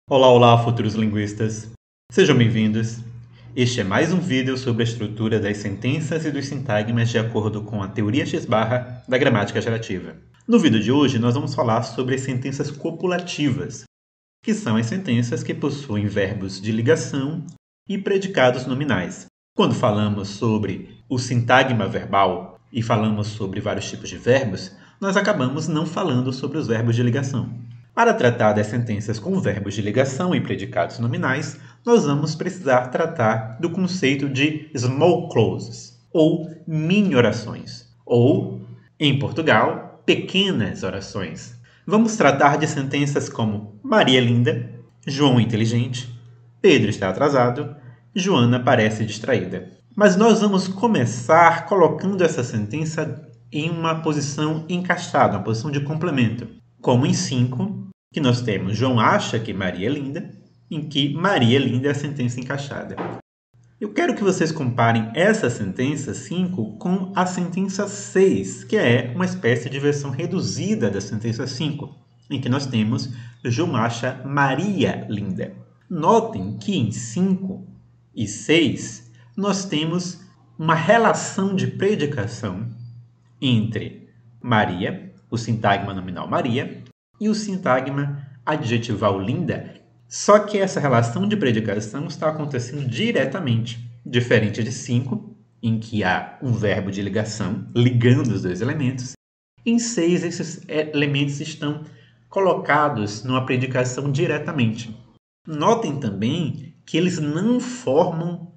Olá, olá, futuros linguistas! Sejam bem-vindos. Este é mais um vídeo sobre a estrutura das sentenças e dos sintagmas de acordo com a teoria X-barra da gramática gerativa. No vídeo de hoje, nós vamos falar sobre as sentenças copulativas, que são as sentenças que possuem verbos de ligação e predicados nominais. Quando falamos sobre o sintagma verbal e falamos sobre vários tipos de verbos, nós acabamos não falando sobre os verbos de ligação. Para tratar das sentenças com verbos de ligação e predicados nominais, nós vamos precisar tratar do conceito de small clauses, ou mini-orações, ou, em Portugal, pequenas orações. Vamos tratar de sentenças como Maria é linda, João é inteligente, Pedro está atrasado, Joana parece distraída. Mas nós vamos começar colocando essa sentença em uma posição encaixada, uma posição de complemento. Como em 5, que nós temos João acha que Maria é linda, em que Maria é linda é a sentença encaixada. Eu quero que vocês comparem essa sentença 5 com a sentença 6, que é uma espécie de versão reduzida da sentença 5, em que nós temos João acha Maria linda. Notem que em 5 e 6 nós temos uma relação de predicação entre Maria, o sintagma nominal Maria, e o sintagma adjetival linda, só que essa relação de predicação está acontecendo diretamente, diferente de 5, em que há um verbo de ligação ligando os dois elementos. Em 6, esses elementos estão colocados numa predicação diretamente. Notem também que eles não formam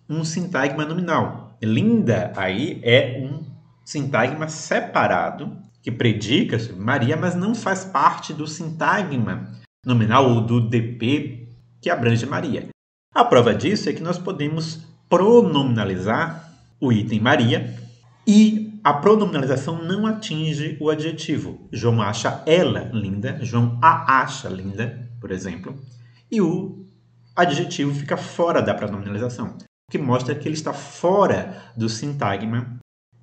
um sintagma nominal. Linda aí é um sintagma separado que predica sobre Maria, mas não faz parte do sintagma nominal ou do DP que abrange Maria. A prova disso é que nós podemos pronominalizar o item Maria e a pronominalização não atinge o adjetivo. João acha ela linda, João a acha linda, por exemplo, e o adjetivo fica fora da pronominalização, o que mostra que ele está fora do sintagma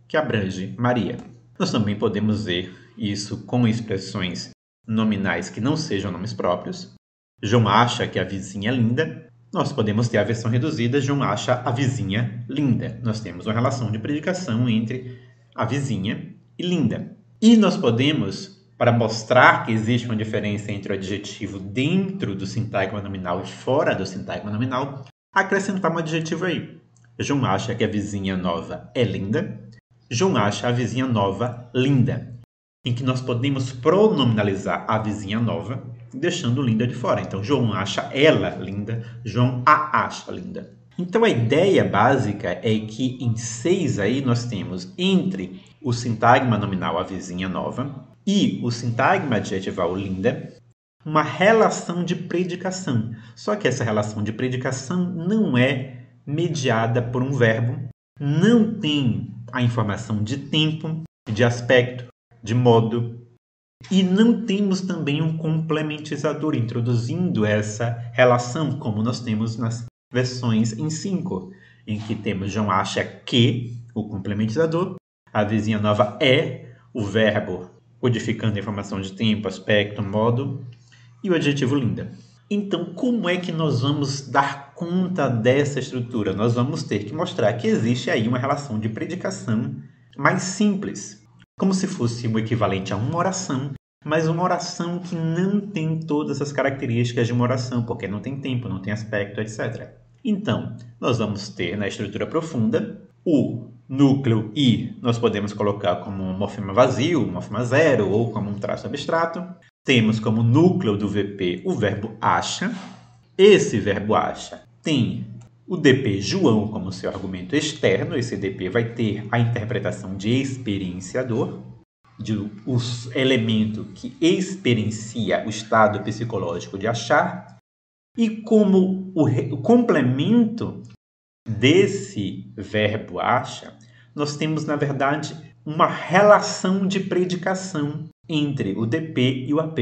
que abrange Maria. Nós também podemos ver isso com expressões nominais que não sejam nomes próprios. João acha que a vizinha é linda. Nós podemos ter a versão reduzida, João acha a vizinha linda. Nós temos uma relação de predicação entre a vizinha e linda. E nós podemos, para mostrar que existe uma diferença entre o adjetivo dentro do sintagma nominal e fora do sintagma nominal, acrescentar um adjetivo aí. João acha que a vizinha nova é linda. João acha a vizinha nova linda, em que nós podemos pronominalizar a vizinha nova, deixando linda de fora. Então, João acha ela linda, João a acha linda. Então, a ideia básica é que em 6 aí nós temos entre o sintagma nominal a vizinha nova e o sintagma adjetival linda, uma relação de predicação. Só que essa relação de predicação não é mediada por um verbo, não tem a informação de tempo, de aspecto, de modo, e não temos também um complementizador introduzindo essa relação, como nós temos nas versões em 5, em que temos João acha que, o complementizador, a vizinha nova é, o verbo codificando a informação de tempo, aspecto, modo, e o adjetivo linda. Então, como é que nós vamos dar conta dessa estrutura? Nós vamos ter que mostrar que existe aí uma relação de predicação mais simples, como se fosse o equivalente a uma oração, mas uma oração que não tem todas as características de uma oração, porque não tem tempo, não tem aspecto, etc. Então, nós vamos ter na estrutura profunda o núcleo I, nós podemos colocar como um morfema vazio, um morfema zero ou como um traço abstrato. Temos como núcleo do VP o verbo acha. Esse verbo acha tem o DP João como seu argumento externo. Esse DP vai ter a interpretação de experienciador, o elemento que experiencia o estado psicológico de achar. E como o complemento desse verbo acha, nós temos, na verdade, uma relação de predicação entre o DP e o AP.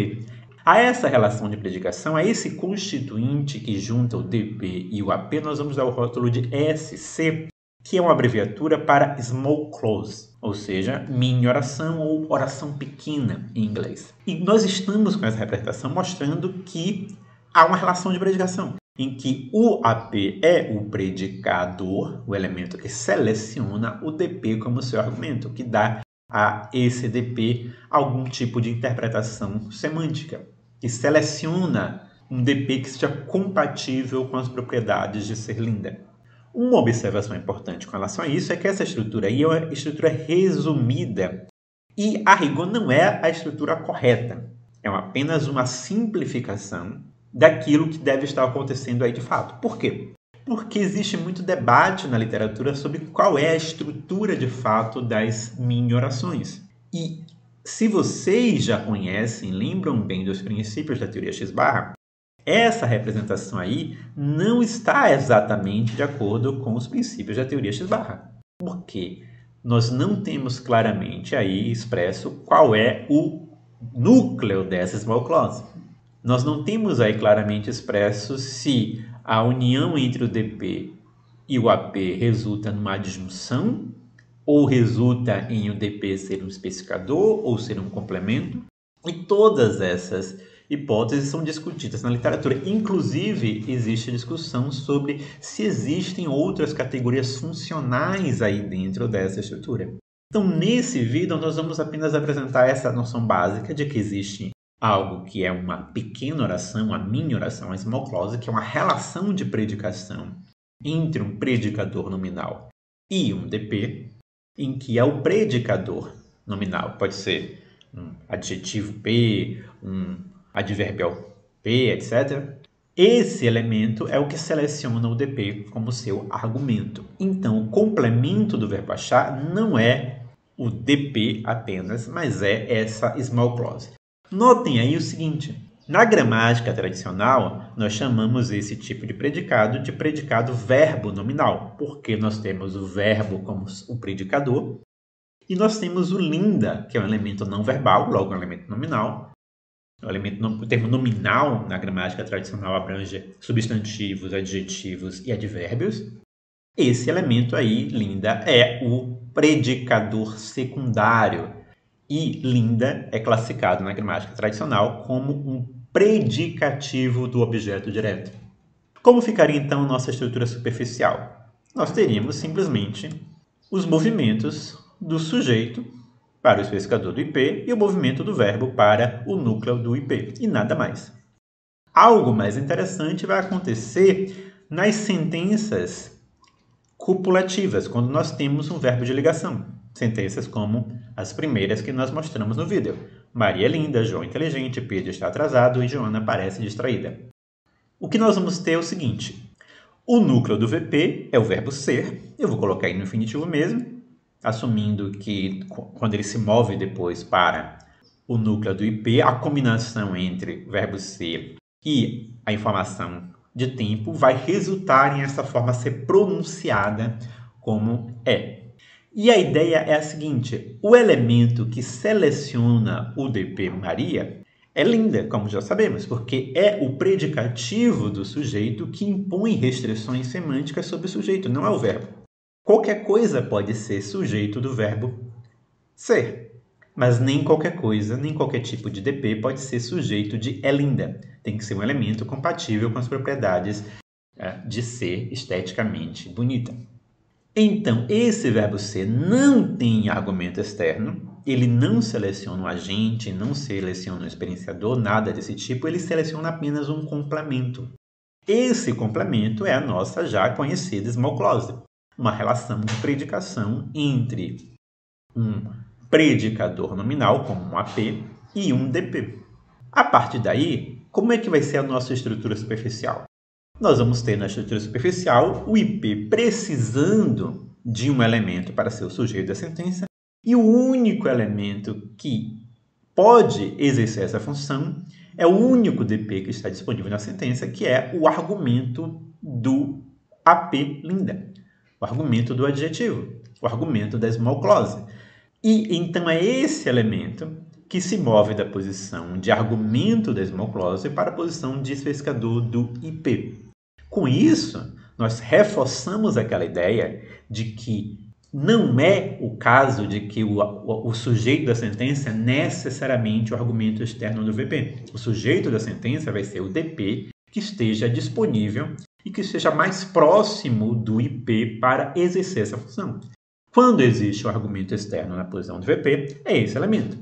A essa relação de predicação, a esse constituinte que junta o DP e o AP, nós vamos dar o rótulo de SC, que é uma abreviatura para Small Clause, ou seja, mini oração ou oração pequena em inglês. E nós estamos com essa representação mostrando que há uma relação de predicação, em que o AP é o predicador, o elemento que seleciona o DP como seu argumento, que dá a esse DP algum tipo de interpretação semântica, que seleciona um DP que seja compatível com as propriedades de ser linda. Uma observação importante com relação a isso é que essa estrutura aí é uma estrutura resumida e, a rigor, não é a estrutura correta. É apenas uma simplificação daquilo que deve estar acontecendo aí de fato. Por quê? Porque existe muito debate na literatura sobre qual é a estrutura de fato das mini-orações. E se vocês já conhecem, lembram bem dos princípios da teoria X-barra, essa representação aí não está exatamente de acordo com os princípios da teoria X-barra. Por quê? Nós não temos claramente aí expresso qual é o núcleo dessa small clause. Nós não temos aí claramente expresso se a união entre o DP e o AP resulta numa adjunção ou resulta em o DP ser um especificador ou ser um complemento. E todas essas hipóteses são discutidas na literatura. Inclusive, existe discussão sobre se existem outras categorias funcionais aí dentro dessa estrutura. Então, nesse vídeo, nós vamos apenas apresentar essa noção básica de que existe algo que é uma pequena oração, uma mini oração, uma small clause, que é uma relação de predicação entre um predicador nominal e um DP, em que é o predicador nominal, pode ser um adjetivo P, um adverbial P, etc. Esse elemento é o que seleciona o DP como seu argumento. Então, o complemento do verbo achar não é o DP apenas, mas é essa small clause. Notem aí o seguinte, na gramática tradicional, nós chamamos esse tipo de predicado verbo nominal, porque nós temos o verbo como o predicador e nós temos o linda, que é um elemento não verbal, logo um elemento nominal. O termo nominal na gramática tradicional abrange substantivos, adjetivos e advérbios. Esse elemento aí, linda, é o predicador secundário. E linda é classificado na gramática tradicional como um predicativo do objeto direto. Como ficaria então a nossa estrutura superficial? Nós teríamos simplesmente os movimentos do sujeito para o especificador do IP e o movimento do verbo para o núcleo do IP, e nada mais. Algo mais interessante vai acontecer nas sentenças copulativas, quando nós temos um verbo de ligação. Sentenças como as primeiras que nós mostramos no vídeo. Maria é linda, João é inteligente, Pedro está atrasado e Joana parece distraída. O que nós vamos ter é o seguinte. O núcleo do VP é o verbo ser. Eu vou colocar aí no infinitivo mesmo, assumindo que quando ele se move depois para o núcleo do IP, a combinação entre o verbo ser e a informação de tempo vai resultar em essa forma ser pronunciada como é. E a ideia é a seguinte, o elemento que seleciona o DP Maria é linda, como já sabemos, porque é o predicativo do sujeito que impõe restrições semânticas sobre o sujeito, não é o verbo. Qualquer coisa pode ser sujeito do verbo ser, mas nem qualquer coisa, nem qualquer tipo de DP pode ser sujeito de é linda. Tem que ser um elemento compatível com as propriedades de ser esteticamente bonita. Então, esse verbo ser não tem argumento externo, ele não seleciona um agente, não seleciona um experienciador, nada desse tipo, ele seleciona apenas um complemento. Esse complemento é a nossa já conhecida small clause, uma relação de predicação entre um predicador nominal, como um AP, e um DP. A partir daí, como é que vai ser a nossa estrutura superficial? Nós vamos ter na estrutura superficial o IP precisando de um elemento para ser o sujeito da sentença e o único elemento que pode exercer essa função é o único DP que está disponível na sentença, que é o argumento do AP linda, o argumento do adjetivo, o argumento da small clause. E então é esse elemento que se move da posição de argumento da small clause para a posição de especificador do IP. Com isso, nós reforçamos aquela ideia de que não é o caso de que o sujeito da sentença é necessariamente o argumento externo do VP. O sujeito da sentença vai ser o DP que esteja disponível e que esteja mais próximo do IP para exercer essa função. Quando existe um argumento externo na posição do VP, é esse elemento.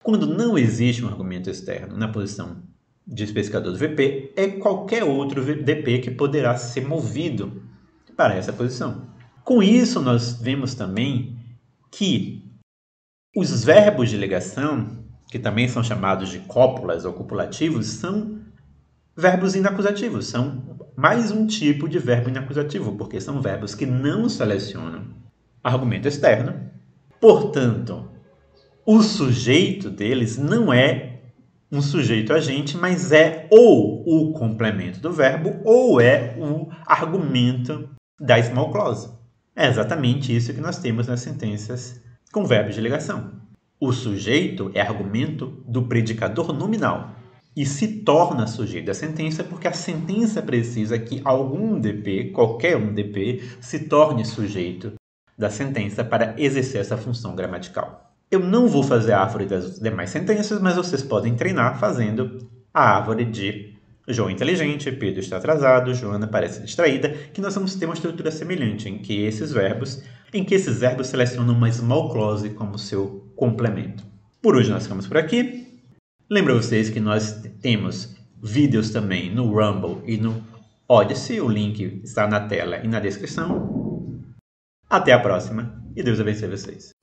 Quando não existe um argumento externo na posição de especificador do VP, é qualquer outro DP que poderá ser movido para essa posição. Com isso, nós vemos também que os verbos de ligação, que também são chamados de cópulas ou copulativos, são verbos inacusativos, são mais um tipo de verbo inacusativo, porque são verbos que não selecionam argumento externo. Portanto, o sujeito deles não é um sujeito agente, mas é ou o complemento do verbo ou é o argumento da small clause. É exatamente isso que nós temos nas sentenças com verbos de ligação. O sujeito é argumento do predicador nominal e se torna sujeito da sentença porque a sentença precisa que algum DP, qualquer um DP, se torne sujeito da sentença para exercer essa função gramatical. Eu não vou fazer a árvore das demais sentenças, mas vocês podem treinar fazendo a árvore de João é inteligente, Pedro está atrasado, Joana parece distraída, que nós vamos ter uma estrutura semelhante, em que esses verbos selecionam uma small clause como seu complemento. Por hoje nós ficamos por aqui. Lembro vocês que nós temos vídeos também no Rumble e no Odyssey, o link está na tela e na descrição. Até a próxima e Deus abençoe vocês.